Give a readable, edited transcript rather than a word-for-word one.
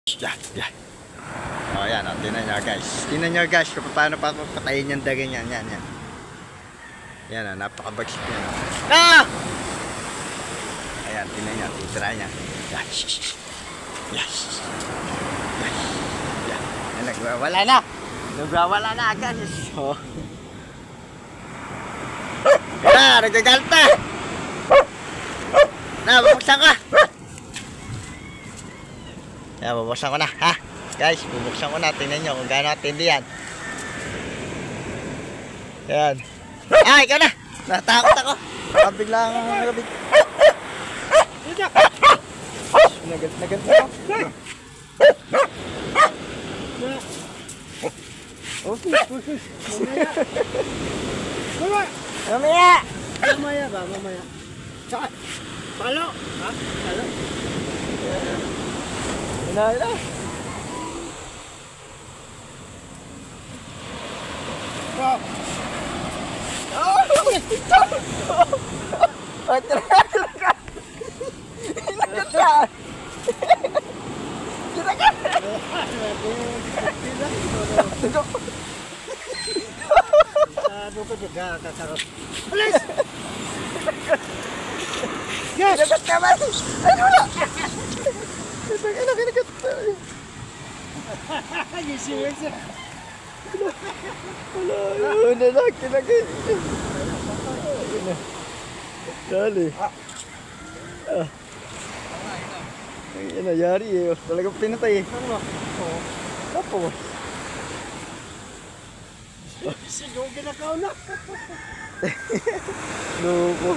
Yan, yan. O yan, tinan nyo guys. Tinan nyo guys kung paano pa patayin yung dagang yan. Yan, yan. Yan, napakabagsik yan. Ah! Ayan, tinan nyo. Titira niya. Yan. Yes. Yan. Yan. Nagwawala na. Nagwawala na agad. So. Yan, nagagalit na. Na, bubuksan ka. Yan, bubuksan ko na, ha? Guys, bubuksan ko na. Tingnan nyo kung gaano katindi yan. Yan. Ah, ikaw na. Natakot ako. Bigla akong nagabig. Nagat na ako. Okay. Mamaya. Mamaya ba? Mamaya. Saka, palo. Ha? Palo. Ina. Oh. Oh! Talaga. Inagat ka. Inagat. Ano ka juga kakakot? Alis! Yes! Inagat ka man. Ano na? Inagat. Yes, yes. Wala, yun na lang. Kinagat. Dali. Ang inayari eh. Talagang pinatay eh. Tapos. Sige, ginakaw na. Loko.